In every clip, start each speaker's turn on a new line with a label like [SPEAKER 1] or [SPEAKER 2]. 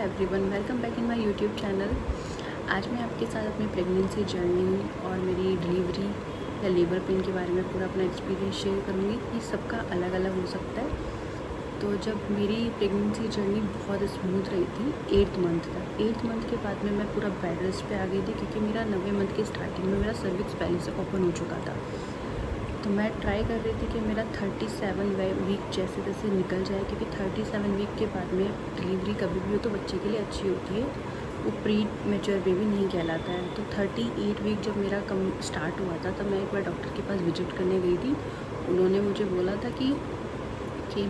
[SPEAKER 1] Everyone, welcome back in my YouTube channel. आज मैं आपके साथ अपनी प्रेगनेंसी जर्नी और मेरी डिलीवरी या लेबर पेन के बारे में पूरा अपना एक्सपीरियंस शेयर करूँगी। ये सबका अलग अलग हो सकता है। तो जब मेरी प्रेगनेंसी जर्नी बहुत स्मूथ रही थी 8th मंथ तक, 8th मंथ के बाद में मैं पूरा बेड रेस्ट पे आ गई थी, क्योंकि मेरा 9वें मंथ की स्टार्टिंग में मेरा सर्विक्स पहले से ओपन हो चुका था। तो मैं ट्राई कर रही थी कि मेरा 37 वीक जैसे तैसे निकल जाए, क्योंकि 37 वीक के बाद में डिलीवरी कभी भी हो तो बच्चे के लिए अच्छी होती है, वो प्री मेच्योर बेबी नहीं कहलाता है। तो 38 वीक जब मेरा कम स्टार्ट हुआ था तब मैं एक बार डॉक्टर के पास विजिट करने गई थी। उन्होंने मुझे बोला था कि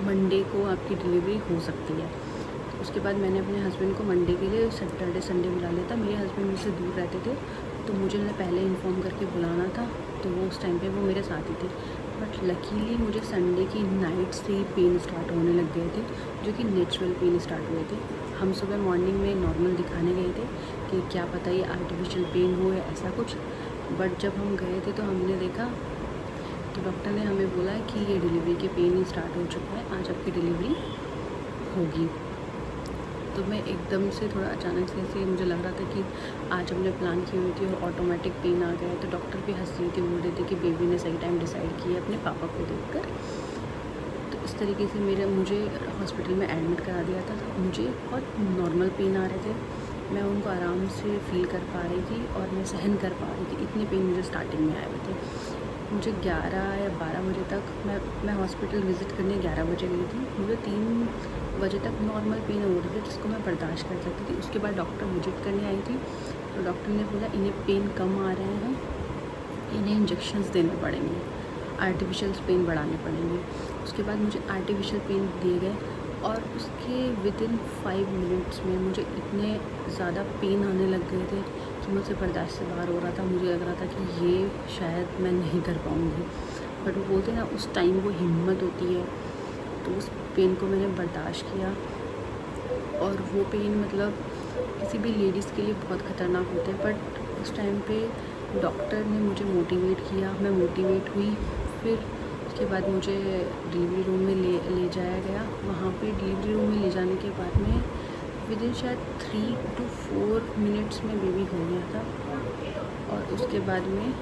[SPEAKER 1] मंडे को आपकी डिलीवरी हो सकती है। तो उसके बाद मैंने अपने हस्बैंड को मंडे के लिए सैटरडे संडे बुला लिया था। मेरे हस्बैंड मुझसे दूर रहते थे तो मुझे उन्हें पहले इन्फॉर्म करके बुलाना था, तो वो उस टाइम पे वो मेरे साथ ही थे। बट लकीली मुझे संडे की नाइट से ही पेन स्टार्ट होने लग गए थे, जो कि नेचुरल पेन स्टार्ट हुए थे। हम सुबह मॉर्निंग में नॉर्मल दिखाने गए थे कि क्या पता ये आर्टिफिशियल पेन हो या ऐसा कुछ। बट जब हम गए थे तो हमने देखा तो डॉक्टर ने हमें बोला कि ये डिलीवरी के पेन स्टार्ट हो चुका है, आज आपकी डिलीवरी होगी। तो मैं एकदम से थोड़ा अचानक से ऐसे मुझे लग रहा था कि आज हमने प्लान की हुई थी और ऑटोमेटिक पेन आ गया। तो डॉक्टर भी हंस रही थी, बोल रहे थे कि बेबी ने सही टाइम डिसाइड किया अपने पापा को देखकर। तो इस तरीके से मुझे हॉस्पिटल में एडमिट करा दिया था। मुझे बहुत नॉर्मल पेन आ रहे थे, मैं उनको आराम से फील कर पा रही थी और मैं सहन कर पा रही थी। इतने पेन मुझे स्टार्टिंग में आए हुए थे। मुझे 11 या 12 बजे तक मैं हॉस्पिटल विज़िट करने 11 बजे गई थी। मुझे 3 बजे तक नॉर्मल पेन हो रही थी, जिसको मैं बर्दाश्त कर सकती थी। उसके बाद डॉक्टर विजिट करने आई थी तो डॉक्टर ने बोला इन्हें पेन कम आ रहे हैं, इन्हें इंजेक्शंस देने पड़ेंगे, आर्टिफिशियल पेन बढ़ाने पड़ेंगे। उसके बाद मुझे आर्टिफिशियल पेन दिए गए और उसके विदिन 5 मिनट्स में मुझे इतने ज़्यादा पेन आने लग गए थे कि मुझसे बर्दाश्त से बाहर हो रहा था। मुझे लग रहा था कि ये शायद मैं नहीं कर पाऊँगी। बट वो बोलते ना, उस टाइम वो हिम्मत होती है। तो उस पेन को मैंने बर्दाश्त किया और वो पेन मतलब किसी भी लेडीज़ के लिए बहुत ख़तरनाक होते हैं। बट उस टाइम पे डॉक्टर ने मुझे मोटिवेट किया, मैं मोटिवेट हुई। फिर उसके बाद मुझे डिलीवरी रूम में ले जाया गया। वहाँ पे डिलीवरी रूम में ले जाने के बाद में विदिन शायद 3 to 4 मिनट्स में बेबी हो गया था। और उसके बाद में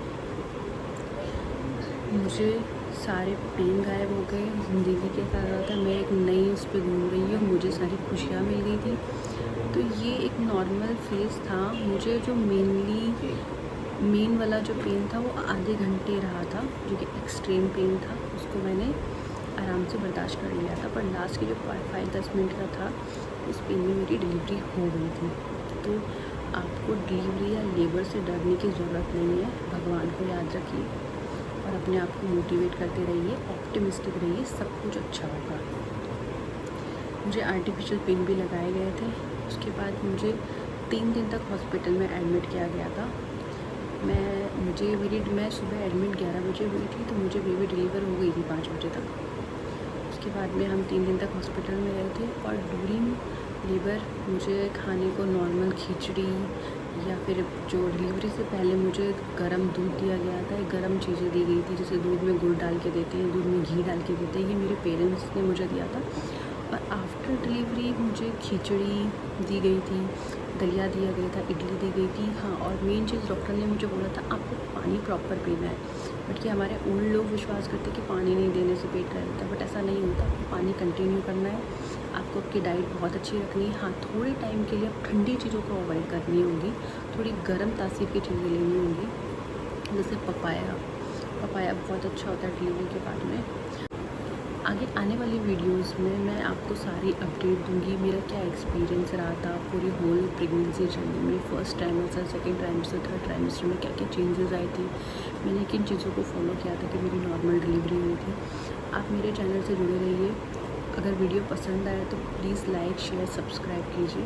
[SPEAKER 1] मुझे सारे पेन गायब हो गए, ज़िंदगी के साथ था। मैं एक नई उस पर घूम रही हूँ, मुझे सारी खुशियाँ मिल गई थी। तो ये एक नॉर्मल फेज़ था। मुझे जो मेन वाला जो पेन था वो आधे घंटे रहा था, जो कि एक्सट्रीम पेन था। उसको मैंने आराम से बर्दाश्त कर लिया था। पर लास्ट के जो 5-10 मिनट का था, उस पेन में मेरी डिलीवरी हो गई थी। तो आपको डिलीवरी या लेबर से डरने की ज़रूरत नहीं है। भगवान को याद रखिए और अपने आप को मोटिवेट करते रहिए, ऑप्टिमिस्टिक रहिए, सब कुछ अच्छा होगा। मुझे आर्टिफिशियल पेन भी लगाए गए थे। उसके बाद मुझे 3 दिन तक हॉस्पिटल में एडमिट किया गया था। मैं सुबह एडमिट 11 बजे हुई थी, तो मुझे बेबी डिलीवर हो गई थी 5 बजे तक। उसके बाद में हम 3 दिन तक हॉस्पिटल में रहे थे और ड्यूरिंग लेबर मुझे खाने को नॉर्मल खिचड़ी या फिर जो डिलीवरी से पहले मुझे गरम दूध दिया गया था, गरम चीज़ें दी गई थी, जैसे दूध में गुड़ डाल के देते हैं, दूध में घी डाल के देते हैं। ये मेरे पेरेंट्स ने मुझे दिया था। और आफ्टर डिलीवरी मुझे खिचड़ी दी गई थी, दलिया दिया गया था, इडली दी गई थी। हाँ, और मेन चीज़ डॉक्टर ने मुझे बोला था आपको पानी प्रॉपर पीना है। बट ये हमारे ओल्ड लोग विश्वास करते कि पानी नहीं देने से पेट रह जाता, बट ऐसा नहीं होता। आपको पानी कंटिन्यू करना है, आपको आपकी डाइट बहुत अच्छी रखनी है। हाँ, थोड़े टाइम के लिए आप ठंडी चीज़ों को अवॉइड करनी होगी, थोड़ी गर्म तासीर की चीज़ें लेनी होंगी, जैसे पपाया बहुत अच्छा होता है डिलीवरी के बाद में। आगे आने वाली वीडियोस में मैं आपको सारी अपडेट दूंगी, मेरा क्या एक्सपीरियंस रहा था पूरी होल प्रेगनेंसी जर्नी में। First trimester, second trimester, third trimester में क्या क्या चेंजेस आए थे, मैंने किन चीज़ों को फॉलो किया था कि मेरी नॉर्मल डिलीवरी हुई थी। आप मेरे चैनल से जुड़े रहिए। अगर वीडियो पसंद आए तो प्लीज़ लाइक, शेयर, सब्सक्राइब कीजिए।